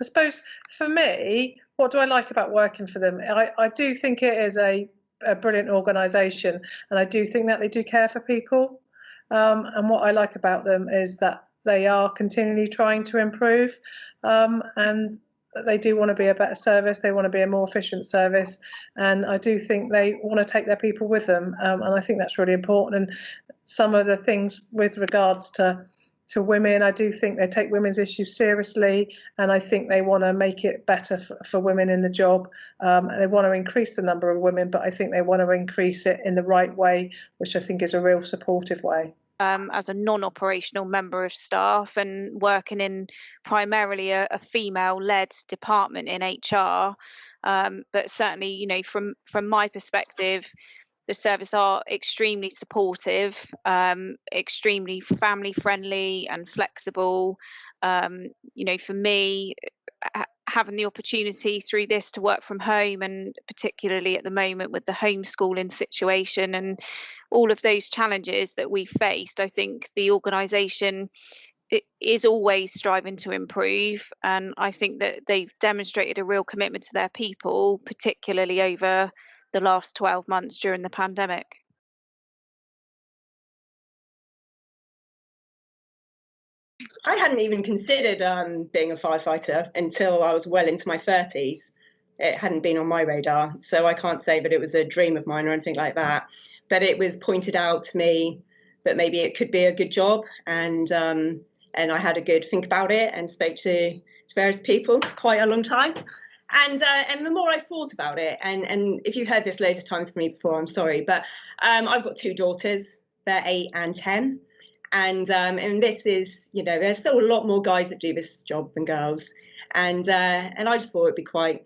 I suppose for me, what do I like about working for them? I do think it is a brilliant organisation, and I do think that they do care for people. And what I like about them is that they are continually trying to improve, and they do want to be a better service. They want to be a more efficient service, and I do think they want to take their people with them. And I think that's really important. And some of the things with regards to women, I do think they take women's issues seriously, and I think they want to make it better for women in the job. They want to increase the number of women, but I think they want to increase it in the right way, which I think is a real supportive way. As a non-operational member of staff and working in primarily a female-led department in HR, but certainly, you know, from my perspective, the service are extremely supportive, extremely family friendly and flexible. You know, for me, having the opportunity through this to work from home, and particularly at the moment with the homeschooling situation and all of those challenges that we faced, I think the organisation is always striving to improve, and I think that they've demonstrated a real commitment to their people, particularly over the last 12 months during the pandemic. I hadn't even considered being a firefighter until I was well into my 30s. It hadn't been on my radar, so I can't say that it was a dream of mine or anything like that. But it was pointed out to me that maybe it could be a good job, and I had a good think about it and spoke to various people for quite a long time. And the more I thought about it, and if you've heard this loads of times from me before, I'm sorry, but I've got 2 daughters. They're 8 and 10. And this is, you know, there's still a lot more guys that do this job than girls. And I just thought it'd be quite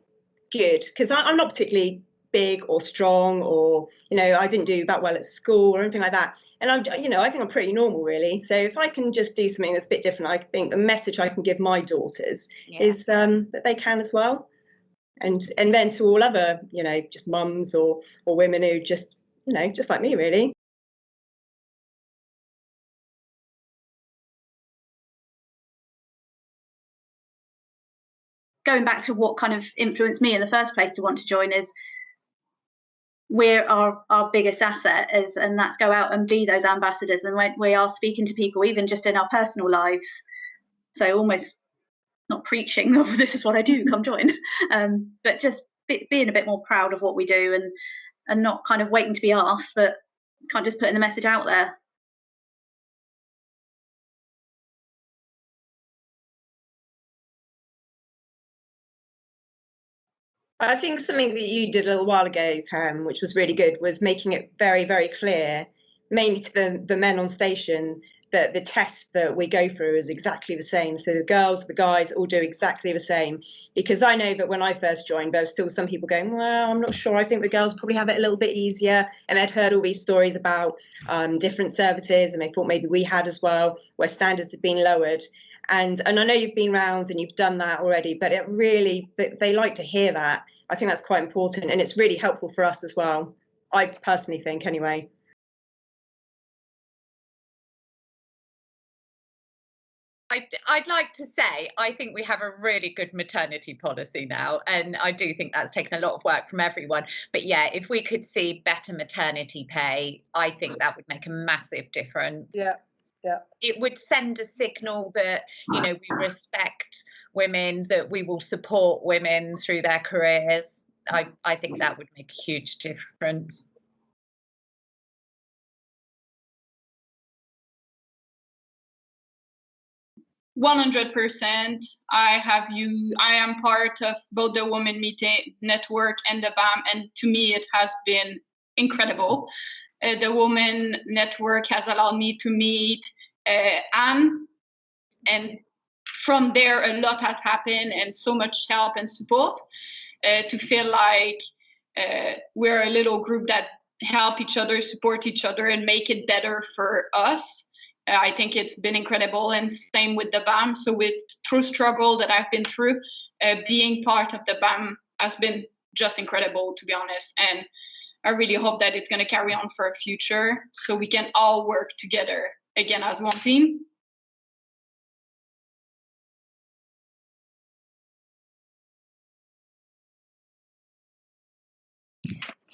good, because I'm not particularly big or strong, or, you know, I didn't do that well at school or anything like that. And I think I'm pretty normal, really. So if I can just do something that's a bit different, I think the message I can give my daughters is that they can as well. And then to all other, you know, just mums or women who just, you know, just like me, really. Going back to what kind of influenced me in the first place to want to join is we're our biggest asset is, and that's go out and be those ambassadors. And when we are speaking to people, even just in our personal lives, so almost not preaching, oh, this is what I do, come join, but just being a bit more proud of what we do, and not kind of waiting to be asked, but kind of just putting the message out there. I think something that you did a little while ago, Karen, which was really good, was making it very, very clear, mainly to the men on station, that the test that we go through is exactly the same. So the girls, the guys all do exactly the same. Because I know that when I first joined, there were still some people going, well, I'm not sure. I think the girls probably have it a little bit easier. And they'd heard all these stories about different services, and they thought maybe we had as well, where standards had been lowered. And I know you've been round and you've done that already, but it really, they like to hear that. I think that's quite important, and it's really helpful for us as well. I personally think, anyway. I'd like to say I think we have a really good maternity policy now, and I do think that's taken a lot of work from everyone. But yeah, if we could see better maternity pay, I think that would make a massive difference. Yeah. It would send a signal that, you know, we respect women, that we will support women through their careers. I think that would make a huge difference. %. I am part of both the Women Meeting Network and the BAM, and to me it has been incredible. The Women Network has allowed me to meet Anne, and from there a lot has happened, and so much help and support, to feel like we're a little group that help each other, support each other, and make it better for us. I think it's been incredible, and same with the BAM. So through struggle that I've been through, being part of the BAM has been just incredible, to be honest. And I really hope that it's going to carry on for a future, so we can all work together again as one team.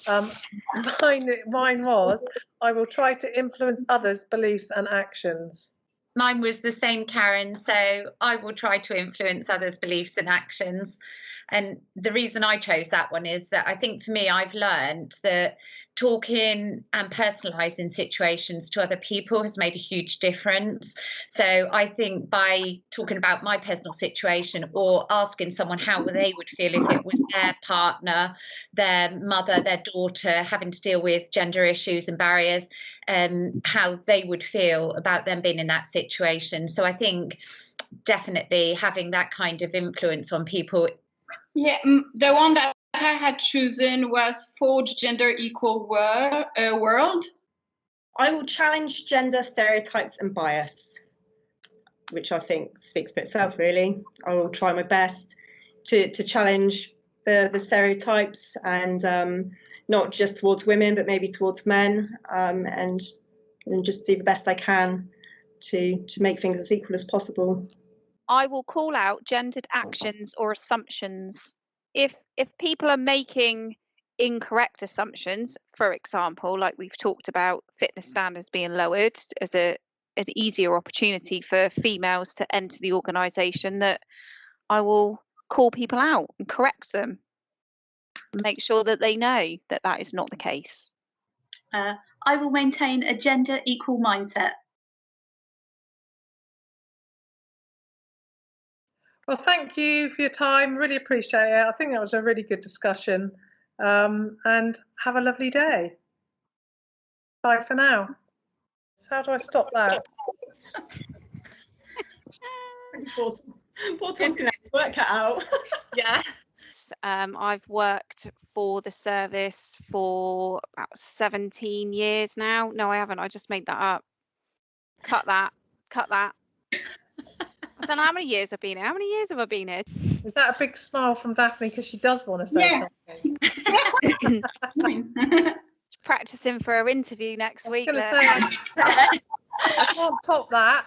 Mine was, I will try to influence others' beliefs and actions. Mine was the same, Karen. So I will try to influence others' beliefs and actions. And the reason I chose that one is that I think for me, I've learned that talking and personalising situations to other people has made a huge difference. So I think by talking about my personal situation or asking someone how they would feel if it was their partner, their mother, their daughter having to deal with gender issues and barriers, how they would feel about them being in that situation. So I think definitely having that kind of influence on people. Yeah, the one that I had chosen was Forge Gender Equal World. I will challenge gender stereotypes and bias, which I think speaks for itself, really. I will try my best to challenge the stereotypes, and not just towards women, but maybe towards men, and just do the best I can to make things as equal as possible. I will call out gendered actions or assumptions. If people are making incorrect assumptions, for example, like we've talked about fitness standards being lowered as an easier opportunity for females to enter the organisation, that I will call people out and correct them, make sure that they know that that is not the case. I will maintain a gender equal mindset. Well, thank you for your time. Really appreciate it. I think that was a really good discussion. And have a lovely day. Bye for now. How do I stop that? Poor Tom's going to have to work it out. Yeah. I've worked for the service for about 17 years now. No, I haven't. I just made that up. Cut that. I don't know how many years I've been here. How many years have I been here? Is that a big smile from Daphne because she does want to say something? Practicing for her interview next week. I was going to say, I can't top that.